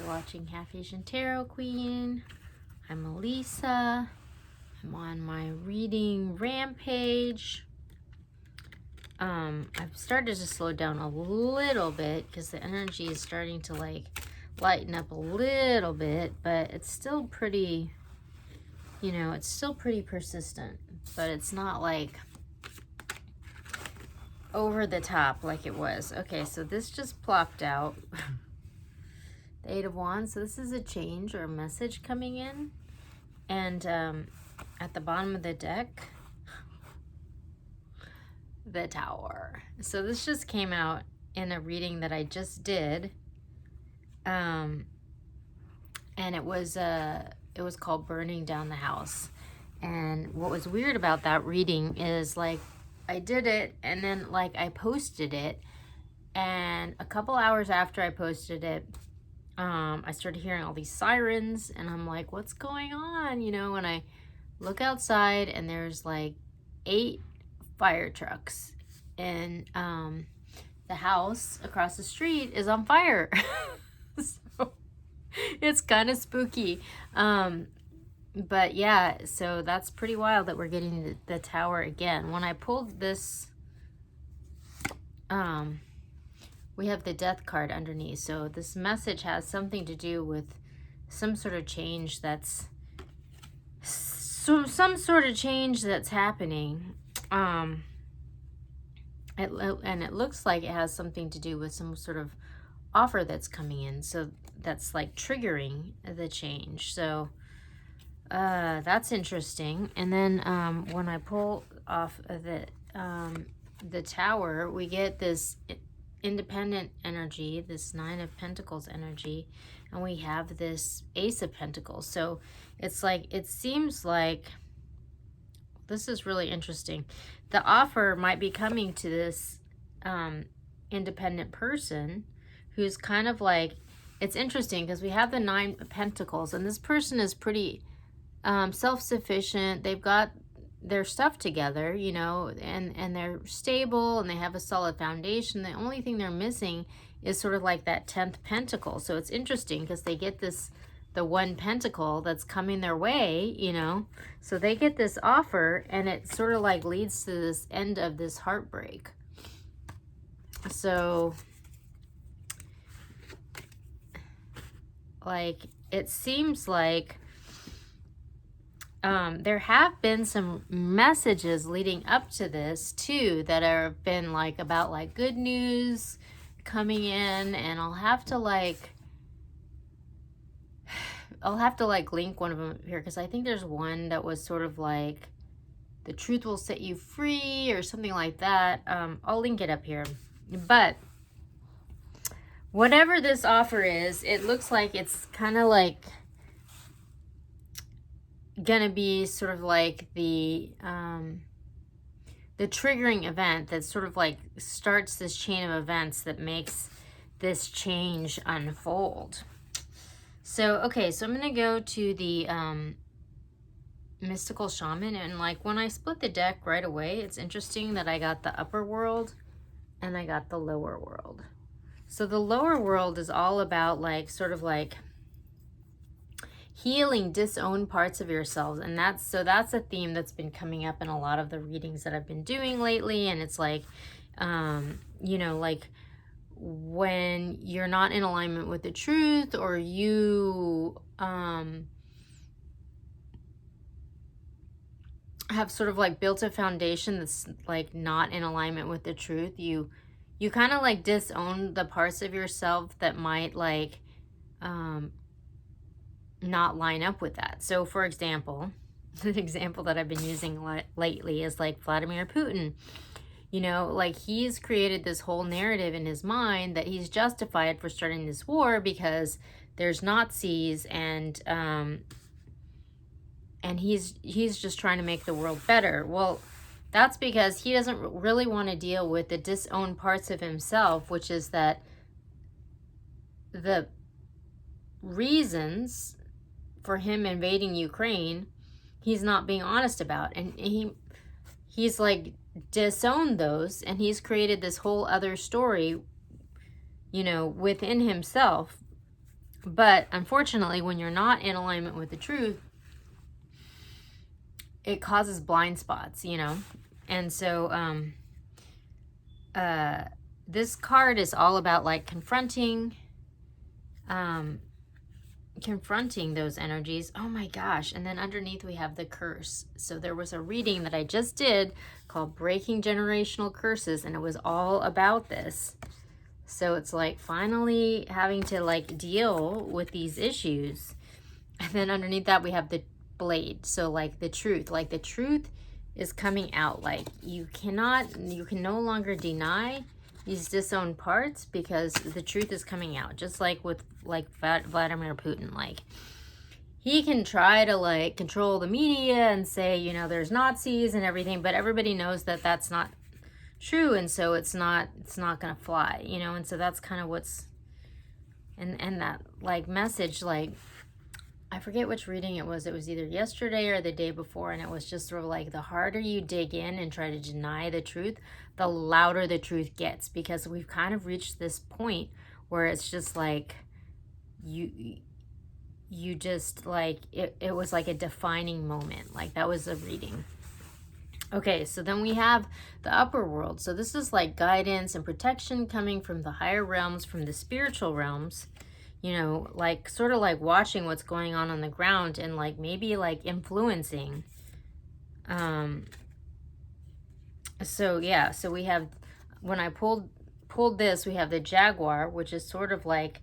watching Half Asian Tarot Queen. I'm Elisa. I'm on my reading rampage. I've started to slow down a little bit because the energy is starting to like lighten up a little bit, but it's still pretty, you know, it's still pretty persistent, but it's not like over the top like it was. Okay, so this just plopped out. The Eight of Wands. So this is a change or a message coming in. And at the bottom of the deck, the Tower. So this just came out in a reading that I just did. And it was called Burning Down the House. And what was weird about that reading is like I did it and then like I posted it, and a couple hours after I posted it, I started hearing all these sirens, and I'm like, what's going on? You know, when I look outside and there's like 8 fire trucks, and the house across the street is on fire. So it's kind of spooky. But yeah, so that's pretty wild that we're getting the Tower again. When I pulled this, we have the Death card underneath. So this message has something to do with some sort of change that's some sort of change that's happening. And it looks like it has something to do with some sort of offer that's coming in. So that's like triggering the change. So that's interesting. And then when I pull off of the Tower, we get this independent energy, this Nine of Pentacles energy, and we have this Ace of Pentacles. So it's like, it seems like this is really interesting. The offer might be coming to this independent person who's kind of like, it's interesting because we have the Nine of Pentacles, and this person is pretty self-sufficient. They've got their stuff together, you know, and they're stable and they have a solid foundation. The only thing they're missing is sort of like that 10th pentacle. So it's interesting because they get this, the one pentacle that's coming their way, you know, so they get this offer, and it sort of like leads to this end of this heartbreak. So like it seems like there have been some messages leading up to this too that have been like about like good news coming in, and I'll have to like link one of them here because I think there's one that was sort of like the truth will set you free or something like that. I'll link it up here. But whatever this offer is, it looks like it's kind of like gonna be sort of like the triggering event that sort of like starts this chain of events that makes this change unfold. So okay, so I'm gonna go to the mystical shaman, and like when I split the deck right away, it's interesting that I got the upper world and I got the lower world. So the lower world is all about like sort of like healing disowned parts of yourselves, and that's a theme that's been coming up in a lot of the readings that I've been doing lately. And it's like you know, like when you're not in alignment with the truth, or you have sort of like built a foundation that's like not in alignment with the truth, you kind of like disown the parts of yourself that might like not line up with that. So for example, the example that I've been using lately is like Vladimir Putin. You know, like he's created this whole narrative in his mind that he's justified for starting this war because there's Nazis, and he's just trying to make the world better. Well, that's because he doesn't really want to deal with the disowned parts of himself, which is that the reasons for him invading Ukraine, he's not being honest about. And he's like disowned those, and he's created this whole other story, you know, within himself But unfortunately, when you're not in alignment with the truth, it causes blind spots, you know? And so this card is all about like confronting those energies. Oh my gosh. And then underneath we have the curse. So there was a reading that I just did called Breaking Generational Curses, and it was all about this. So it's like finally having to like deal with these issues. And then underneath that we have the blade. So like the truth is coming out. Like you can no longer deny these disowned parts because the truth is coming out. Just like with like Vladimir Putin, like he can try to like control the media and say, you know, there's Nazis and everything, but everybody knows that that's not true, and so it's not gonna fly, you know. And so that's kind of what's and that like message, like I forget which reading it was either yesterday or the day before, and it was just sort of like the harder you dig in and try to deny the truth, the louder the truth gets, because we've kind of reached this point where it's just like you just like it was like a defining moment. Like that was a reading. Okay, so then we have the upper world. So this is like guidance and protection coming from the higher realms, from the spiritual realms, you know, like sort of like watching what's going on the ground and like maybe like influencing. So yeah, so we have, when I pulled this, we have the Jaguar, which is sort of like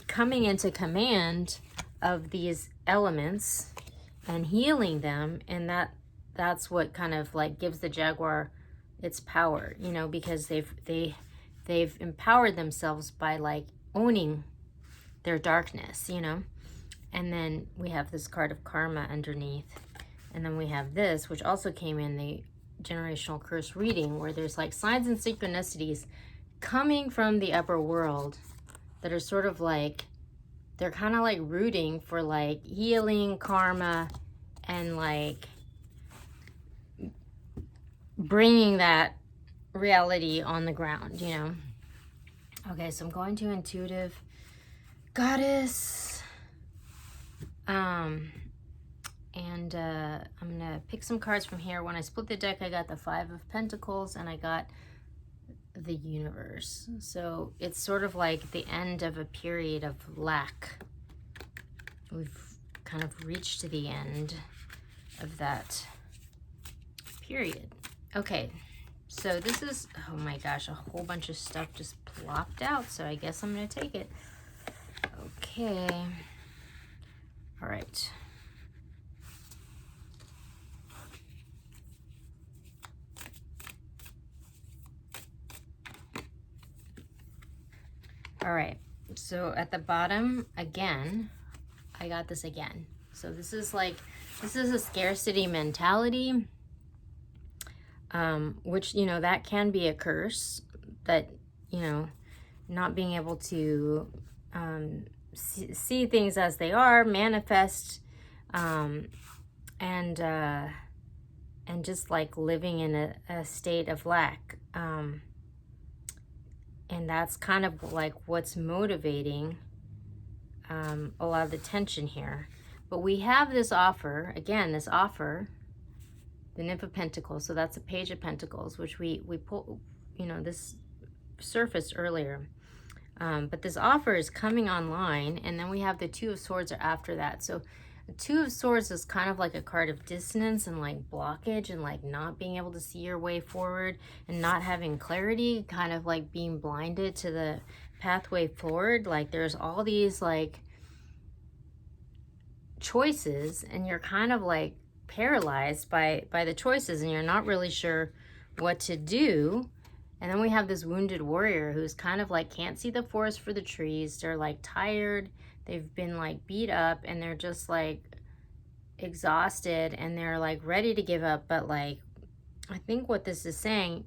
coming into command of these elements and healing them, and that's what kind of like gives the Jaguar its power, you know, because they've empowered themselves by like owning their darkness, you know. And then we have this card of karma underneath, and then we have this, which also came in the generational curse reading, where there's like signs and synchronicities coming from the upper world that are sort of like, they're kind of like rooting for like healing, karma, and like bringing that reality on the ground, you know. Okay, so I'm going to Intuitive Goddess. And I'm gonna pick some cards from here. When I split the deck, I got the Five of Pentacles and I got the Universe. So it's sort of like the end of a period of lack. We've kind of reached to the end of that period. Okay, so this is, oh my gosh, a whole bunch of stuff just plopped out, so I guess I'm gonna take it. Okay, all right. All right, so at the bottom, again, I got this again. So this is like, this is a scarcity mentality, which, you know, that can be a curse, that, you know, not being able to see things as they are, manifest, and just like living in a state of lack. And that's kind of like what's motivating a lot of the tension here. But we have this offer, again, this offer, the Nymph of Pentacles. So that's a Page of Pentacles, which we pull, you know, this surfaced earlier. But this offer is coming online, and then we have the Two of Swords after that. So the Two of Swords is kind of like a card of dissonance and like blockage and like not being able to see your way forward and not having clarity, kind of like being blinded to the pathway forward. Like there's all these like choices, and you're kind of like paralyzed by the choices, and you're not really sure what to do. And then we have this wounded warrior who's kind of like can't see the forest for the trees. They're like tired, they've been like beat up, and they're just like exhausted, and they're like ready to give up. But like, I think what this is saying,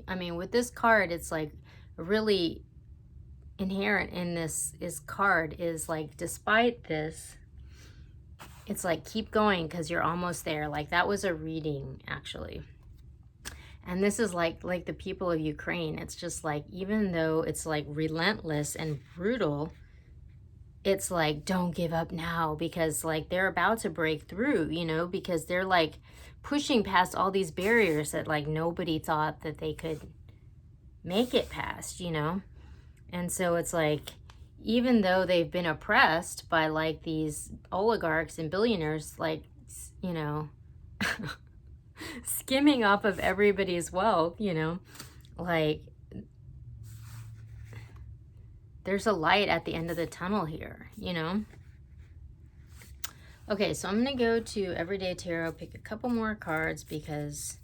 I mean, with this card, it's like really inherent in this card is like, despite this, it's like, keep going because you're almost there. Like that was a reading actually. And this is like the people of Ukraine. It's just like, even though it's like relentless and brutal, it's like, don't give up now, because like they're about to break through, you know, because they're like pushing past all these barriers that like nobody thought that they could make it past, you know. And so it's like, even though they've been oppressed by like these oligarchs and billionaires, like, you know, skimming off of everybody's wealth, you know, like, there's a light at the end of the tunnel here, you know. Okay, so I'm going to go to Everyday Tarot, pick a couple more cards, because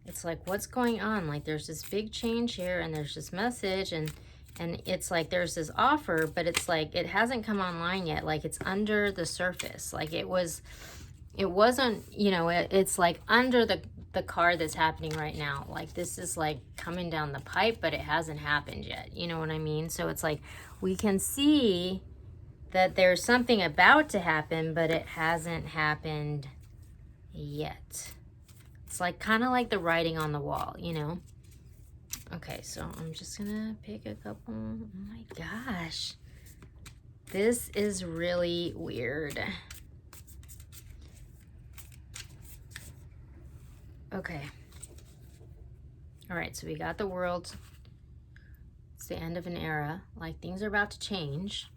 it's like, what's going on? Like, there's this big change here, and there's this message, and it's like there's this offer, but it's like it hasn't come online yet. Like, it's under the surface. Like, it wasn't, you know, it's like under the card that's happening right now. Like, this is like coming down the pipe, but it hasn't happened yet. You know what I mean? So it's like we can see that there's something about to happen, but it hasn't happened yet. It's like kind of like the writing on the wall, you know? Okay, so I'm just gonna pick a couple. Oh my gosh. This is really weird. Okay. All right, so we got the World. It's the end of an era. Like, things are about to change.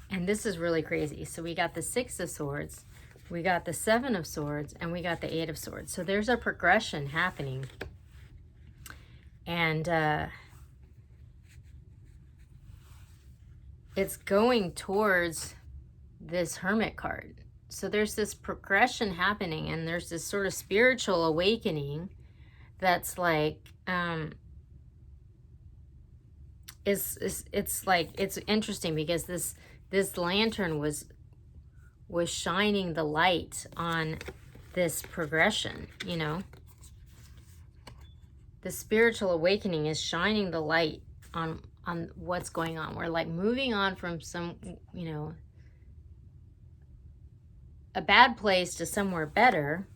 And this is really crazy. So we got the Six of Swords, we got the Seven of Swords, and we got the Eight of Swords. So there's a progression happening. And it's going towards this Hermit card. So there's this progression happening, and there's this sort of spiritual awakening that's like, it's like, it's interesting because this lantern was shining the light on this progression, you know. The spiritual awakening is shining the light on what's going on. We're like moving on from some, you know, a bad place to somewhere better.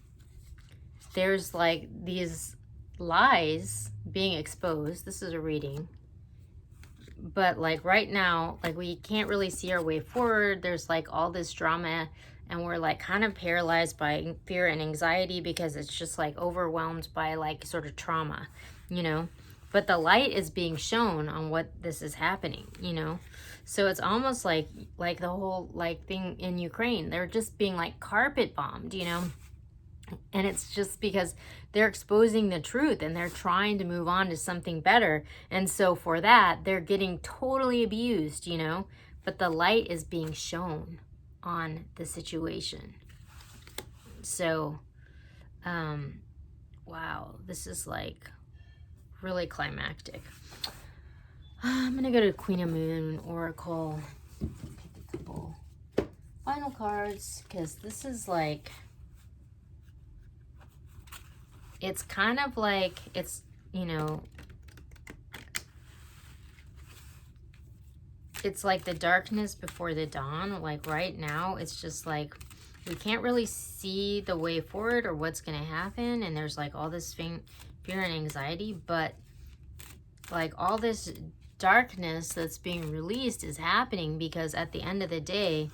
There's like these lies being exposed. This is a reading. But like right now, like we can't really see our way forward. There's like all this drama, and we're like kind of paralyzed by fear and anxiety because it's just like overwhelmed by like sort of trauma, you know. But the light is being shown on what this is happening, you know. So it's almost like the whole like thing in Ukraine. They're just being like carpet bombed, you know. And it's just because they're exposing the truth and they're trying to move on to something better. And so for that, they're getting totally abused, you know. But the light is being shown on the situation. So, wow, this is like really climactic. I'm going to go to Queen of Moon, Oracle, pick a couple final cards, because this is like, it's kind of like, it's, you know, it's like the darkness before the dawn. Like right now, it's just like, we can't really see the way forward or what's going to happen. And there's like all this fear and anxiety, but like all this darkness that's being released is happening because at the end of the day,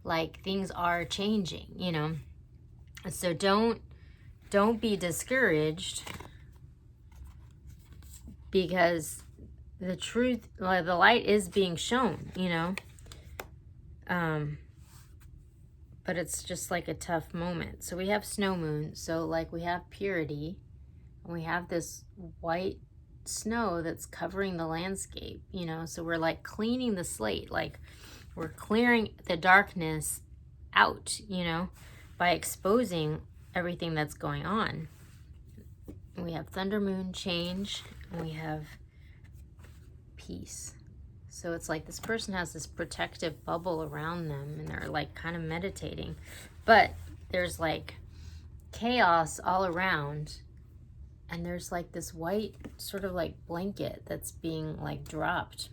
like things are changing, you know. So don't be discouraged, because the truth, like the light is being shown, you know. But it's just like a tough moment. So we have snow moon. So like we have purity, and we have this white snow that's covering the landscape, you know. So we're like cleaning the slate, like we're clearing the darkness out, you know, by exposing everything that's going on. We have thunder moon, change, and we have peace. So it's like this person has this protective bubble around them, and they're like kind of meditating, but there's like chaos all around, and there's like this white sort of like blanket that's being like dropped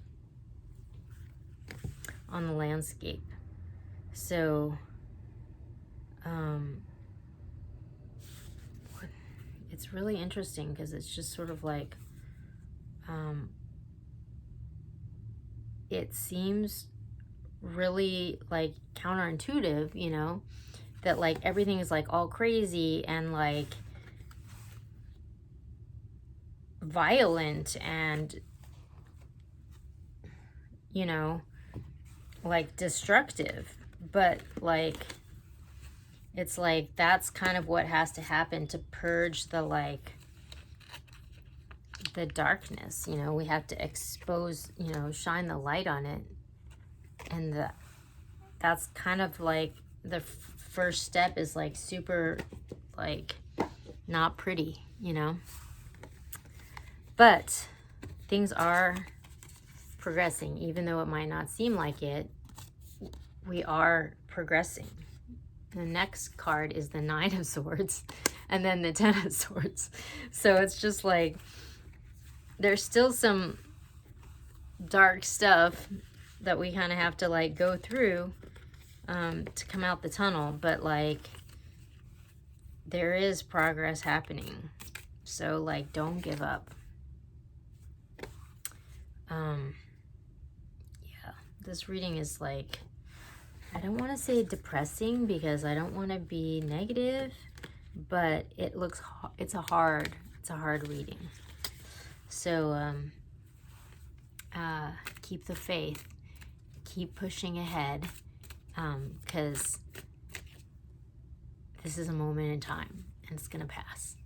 on the landscape. So it's really interesting because it's just sort of like, it seems really like counterintuitive, you know, that like everything is like all crazy and like violent and, you know, like destructive. But like, it's like that's kind of what has to happen to purge the like the darkness, you know. We have to expose, you know, shine the light on it. And that's kind of like the first step is like super like not pretty, you know. But things are progressing, even though it might not seem like it. We are progressing. The next card is the Nine of Swords and then the Ten of Swords. So it's just like there's still some dark stuff that we kind of have to like go through to come out the tunnel, but like there is progress happening. So like don't give up. Yeah, this reading is like, I don't want to say depressing because I don't want to be negative, but it looks, it's a hard reading. So keep the faith, keep pushing ahead, because this is a moment in time and it's gonna pass.